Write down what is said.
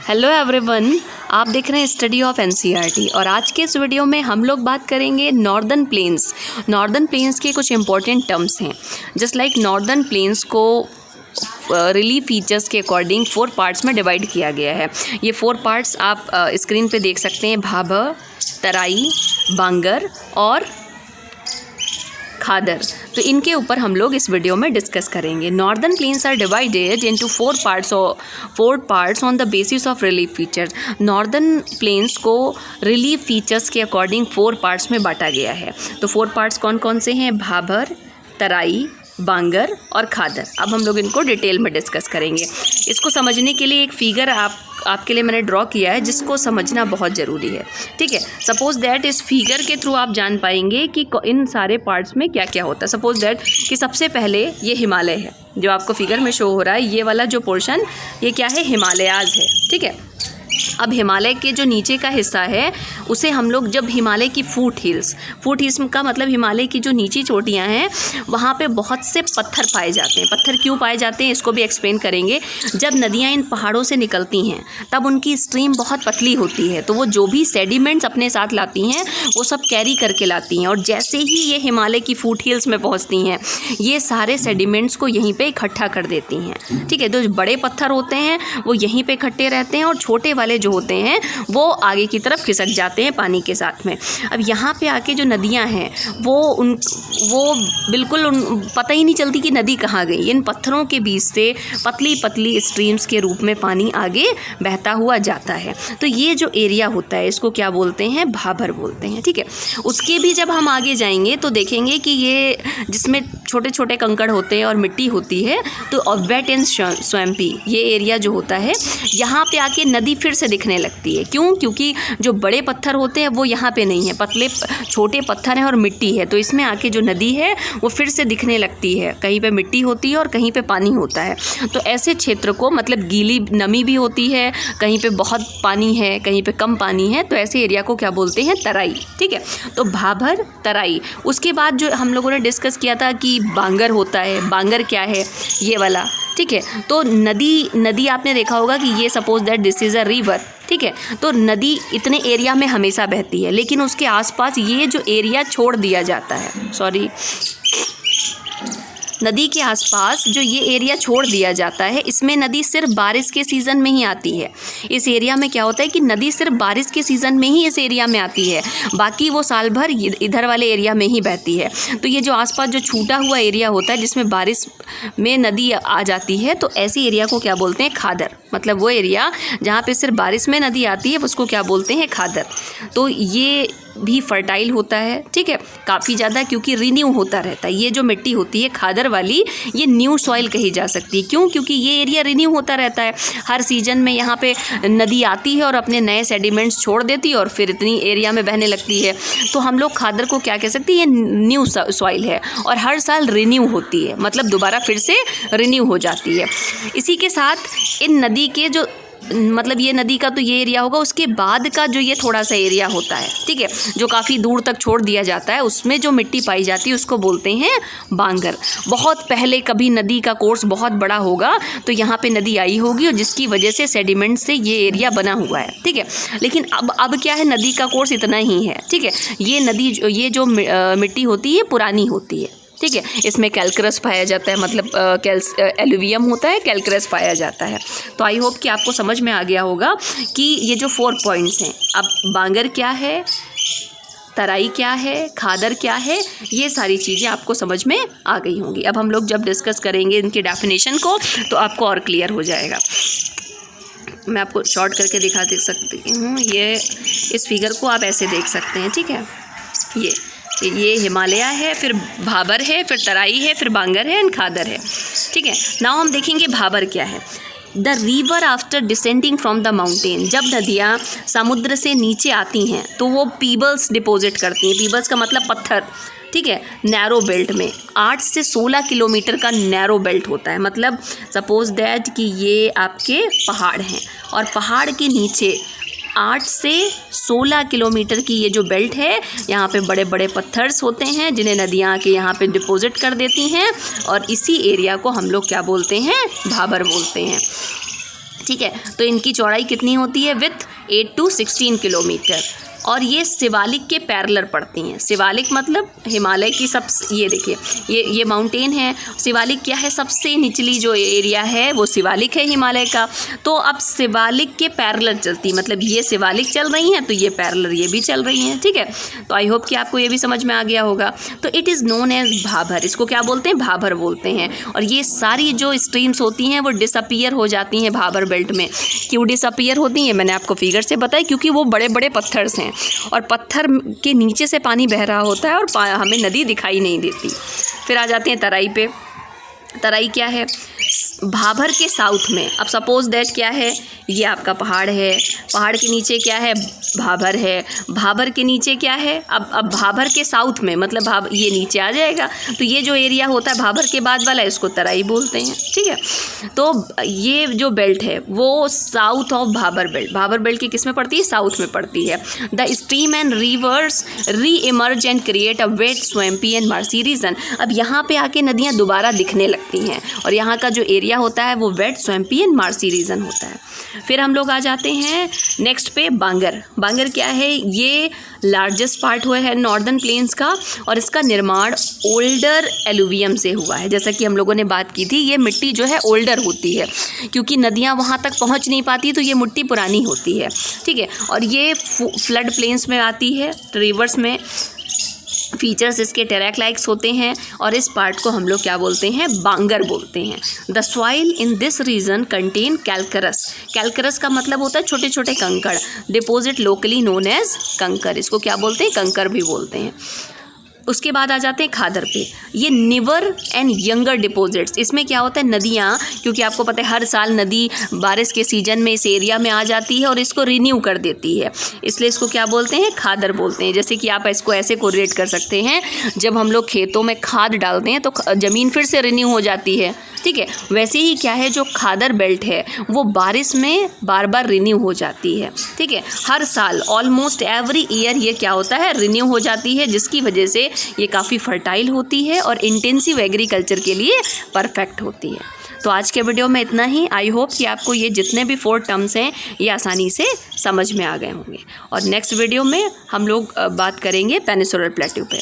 Hello everyone, आप देख रहे हैं स्टडी ऑफ एनसीईआरटी और आज के इस वीडियो में हम लोग बात करेंगे नॉर्दर्न प्लेन्स के कुछ इंपॉर्टेंट टर्म्स हैं। जस्ट लाइक नॉर्दर्न प्लेन्स को रिलीफ फीचर्स के अकॉर्डिंग 4 पार्ट्स में डिवाइड किया गया है। ये 4 पार्ट्स आप स्क्रीन पे देख सकते हैं, भाबर, तराई, बांगर और खादर। तो इनके ऊपर हम लोग इस वीडियो में डिस्कस करेंगे। Northern plains are divided into 4 parts on the basis of relief features. Northern plains को रिलीफ फीचर्स के अकॉर्डिंग 4 पार्ट्स में बांटा गया है। तो 4 पार्ट्स कौन कौन से हैं? भाबर, तराई, बांगर और खादर। अब हम लोग इनको डिटेल में डिस्कस करेंगे। इसको समझने के लिए एक फिगर आपके लिए मैंने ड्रॉ किया है, जिसको समझना बहुत ज़रूरी है। ठीक है, सपोज दैट इस फिगर के थ्रू आप जान पाएंगे कि इन सारे पार्ट्स में क्या क्या होता है। सपोज दैट कि सबसे पहले ये हिमालय है, जो आपको फिगर में शो हो रहा है। ये वाला जो पोर्शन, ये क्या है? हिमालयाज़ है। ठीक है, अब हिमालय के जो नीचे का हिस्सा है उसे हम लोग जब हिमालय की फुट हिल्स का मतलब हिमालय की जो नीची चोटियां हैं, वहाँ पे बहुत से पत्थर पाए जाते हैं। पत्थर क्यों पाए जाते हैं इसको भी एक्सप्लेन करेंगे। जब नदियाँ इन पहाड़ों से निकलती हैं तब उनकी स्ट्रीम बहुत पतली होती है, तो वो जो भी सेडिमेंट्स अपने साथ लाती हैं वो सब कैरी करके लाती हैं। और जैसे ही ये हिमालय की फुट हिल्स में पहुँचती हैं, ये सारे सेडिमेंट्स को यहीं पर इकट्ठा कर देती हैं। ठीक है, तो जो बड़े पत्थर होते हैं वो यहीं पर इकट्ठे रहते हैं और छोटे वाले जो होते हैं वो आगे की तरफ खिसक जाते हैं पानी के साथ में। अब यहाँ पे आके जो नदियाँ हैं वो बिल्कुल पता ही नहीं चलती कि नदी कहाँ गई। इन पत्थरों के बीच से पतली पतली स्ट्रीम्स के रूप में पानी आगे बहता हुआ जाता है। तो ये जो एरिया होता है इसको क्या बोलते हैं? भाबर बोलते हैं। ठीक है, उसके भी जब हम आगे जाएंगे तो देखेंगे कि ये जिसमें छोटे छोटे कंकड़ होते हैं और मिट्टी होती है, तो वेट एंड स्वैम्पी ये एरिया जो होता है, यहाँ पे आके नदी फिर से दिखने लगती है। क्यों? क्योंकि जो बड़े पत्थर होते हैं वो यहाँ पे नहीं है, पतले छोटे पत्थर हैं और मिट्टी है। तो इसमें आके जो नदी है वो फिर से दिखने लगती है। कहीं पे मिट्टी होती है और कहीं पे पानी होता है। तो ऐसे क्षेत्र को, मतलब गीली नमी भी होती है, कहीं पे बहुत पानी है, कहीं पे कम पानी है, तो ऐसे एरिया को क्या बोलते हैं? तराई। ठीक है, तो भाबर, तराई। उसके बाद जो हम लोगों ने डिस्कस किया था कि बांगर होता है। बांगर क्या है? ये वाला। ठीक है, तो नदी आपने देखा होगा कि ये suppose that this is a river. ठीक है, तो नदी इतने एरिया में हमेशा बहती है, लेकिन उसके आसपास ये जो एरिया छोड़ दिया जाता है, नदी के आसपास जो ये एरिया छोड़ दिया जाता है, इसमें नदी सिर्फ बारिश के सीज़न में ही आती है। इस एरिया में क्या होता है कि नदी सिर्फ बारिश के सीज़न में ही इस एरिया में आती है, बाकी वो साल भर इधर वाले एरिया में ही बहती है। तो ये जो आसपास जो छूटा हुआ एरिया होता है जिसमें बारिश में नदी आ जाती है, तो ऐसी एरिया को क्या बोलते हैं? खादर। मतलब वो एरिया जहाँ पे सिर्फ बारिश में नदी आती है उसको क्या बोलते हैं? खादर। तो ये भी फर्टाइल होता है। ठीक है, काफ़ी ज़्यादा, क्योंकि रिन्यू होता रहता है। ये जो मिट्टी होती है खादर वाली, ये न्यू सॉइल कही जा सकती है। क्यों? क्योंकि ये एरिया रिन्यू होता रहता है। हर सीजन में यहाँ पे नदी आती है और अपने नए सेडिमेंट्स छोड़ देती है और फिर इतनी एरिया में बहने लगती है। तो हम लोग खादर को क्या कह सकते हैं? ये न्यू सॉइल है और हर साल रिन्यू होती है, मतलब दोबारा फिर से रिन्यू हो जाती है। इसी के साथ इन नदी के जो, मतलब ये नदी का तो ये एरिया होगा, उसके बाद का जो ये थोड़ा सा एरिया होता है, ठीक है, जो काफ़ी दूर तक छोड़ दिया जाता है, उसमें जो मिट्टी पाई जाती है उसको बोलते हैं बांगर। बहुत पहले कभी नदी का कोर्स बहुत बड़ा होगा तो यहाँ पे नदी आई होगी और जिसकी वजह से सेडिमेंट से ये एरिया बना हुआ है। ठीक है, लेकिन अब क्या है? नदी का कोर्स इतना ही है। ठीक है, ये जो मिट्टी होती है पुरानी होती है। ठीक है, इसमें कैल्क्रस पाया जाता है, मतलब एलुवियम होता है, कैल्क्रस पाया जाता है। तो आई होप कि आपको समझ में आ गया होगा कि ये जो 4 पॉइंट्स हैं, अब बांगर क्या है, तराई क्या है, खादर क्या है, ये सारी चीज़ें आपको समझ में आ गई होंगी। अब हम लोग जब डिस्कस करेंगे इनकी डेफिनेशन को तो आपको और क्लियर हो जाएगा। मैं आपको शॉर्ट करके दिखा सकती हूँ। ये इस फिगर को आप ऐसे देख सकते हैं। ठीक है, ये हिमालय है, फिर भाबर है, फिर तराई है, फिर बांगर है एंड खादर है। ठीक है, नाउ हम देखेंगे भाबर क्या है। The river after descending from the mountain. जब नदियाँ समुद्र से नीचे आती हैं तो वो पीबल्स डिपोजिट करती हैं। पीबल्स का मतलब पत्थर। ठीक है, नैरो बेल्ट में 8 से 16 किलोमीटर का नैरो बेल्ट होता है। मतलब सपोज दैट कि ये आपके पहाड़ हैं और पहाड़ के नीचे 8 से 16 किलोमीटर की ये जो बेल्ट है, यहाँ पे बड़े बड़े पत्थर्स होते हैं जिन्हें नदियाँ आके यहाँ पे डिपॉजिट कर देती हैं और इसी एरिया को हम लोग क्या बोलते हैं? भाबर बोलते हैं। ठीक है। तो इनकी चौड़ाई कितनी होती है? With 8 to 16 kilometre. और ये शिवालिक के पैरेलल पड़ती हैं। शिवालिक मतलब हिमालय की ये देखिए ये माउंटेन है। शिवालिक क्या है? सबसे निचली जो एरिया है वो शिवालिक है हिमालय का। तो अब शिवालिक के पैरेलल चलती, मतलब ये शिवालिक चल रही हैं तो ये पैरेलल ये भी चल रही हैं, ठीक है। तो आई होप कि आपको ये भी समझ में आ गया होगा। तो it is known as Bhabar, इसको क्या बोलते हैं? भाभर बोलते हैं। और ये सारी जो स्ट्रीम्स होती हैं वो डिसअपीयर हो जाती हैं भाभर बेल्ट में। क्यों डिसअपीयर होती हैं? मैंने आपको फिगर से बताया, क्योंकि वो बड़े बड़े पत्थर्स हैं और पत्थर के नीचे से पानी बह रहा होता है और हमें नदी दिखाई नहीं देती। फिर आ जाते हैं तराई पे। तराई क्या है? भाभर के साउथ में। अब सपोज दैट क्या है? ये आपका पहाड़ है, पहाड़ के नीचे क्या है? भाभर है, भाभर के नीचे क्या है? अब भाभर के साउथ में, मतलब ये नीचे आ जाएगा। तो ये जो एरिया होता है भाभर के बाद वाला, इसको तराई बोलते हैं, ठीक है। तो ये जो बेल्ट है वो south of Bhabar belt, Bhabar belt की किस में पड़ती है? साउथ में पड़ती है। The stream and rivers re emerge and create a wet swampy and marshy region. अब यहाँ पे आके नदियाँ दोबारा दिखने लगती हैं और यहाँ का जो एरिया होता है वो wet swampy and marshy region होता है। फिर हम लोग आ जाते हैं नेक्स्ट पे बांगर। बांगर क्या है? ये लार्जेस्ट पार्ट हुआ है नॉर्दर्न प्लेन्स का और इसका निर्माण ओल्डर एलुवियम से हुआ है। जैसा कि हम लोगों ने बात की थी, ये मिट्टी जो है ओल्डर होती है क्योंकि नदियाँ वहाँ तक पहुँच नहीं पाती, तो ये मिट्टी पुरानी होती है, ठीक है। और ये फ्लड प्लेन्स में आती है, रिवर्स में। फीचर्स इसके टेरेक लाइक्स होते हैं और इस पार्ट को हम लोग क्या बोलते हैं? बांगर बोलते हैं। The soil in this region contain calcareous. Calcareous का मतलब होता है छोटे छोटे कंकड़। डिपोजिट लोकली नोन एज कंकर, इसको क्या बोलते हैं? कंकर भी बोलते हैं। उसके बाद आ जाते हैं खादर पे। ये निवर एंड यंगर डिपॉजिट्स। इसमें क्या होता है? नदियाँ, क्योंकि आपको पता है हर साल नदी बारिश के सीजन में इस एरिया में आ जाती है और इसको रिन्यू कर देती है, इसलिए इसको क्या बोलते हैं? खादर बोलते हैं। जैसे कि आप इसको ऐसे कोरिलेट कर सकते हैं, जब हम लोग खेतों में खाद डालते हैं तो ज़मीन फिर से रिन्यू हो जाती है, ठीक है। वैसे ही क्या है, जो खादर बेल्ट है वो बारिश में बार बार रिन्यू हो जाती है, ठीक है। हर साल ऑलमोस्ट एवरी ईयर ये क्या होता है? रिन्यू हो जाती है, जिसकी वजह से ये काफ़ी फर्टाइल होती है और इंटेंसिव एग्रीकल्चर के लिए परफेक्ट होती है। तो आज के वीडियो में इतना ही। आई होप कि आपको ये जितने भी 4 टर्म्स हैं ये आसानी से समझ में आ गए होंगे और नेक्स्ट वीडियो में हम लोग बात करेंगे पेनिनसुलर प्लेट्यू पे।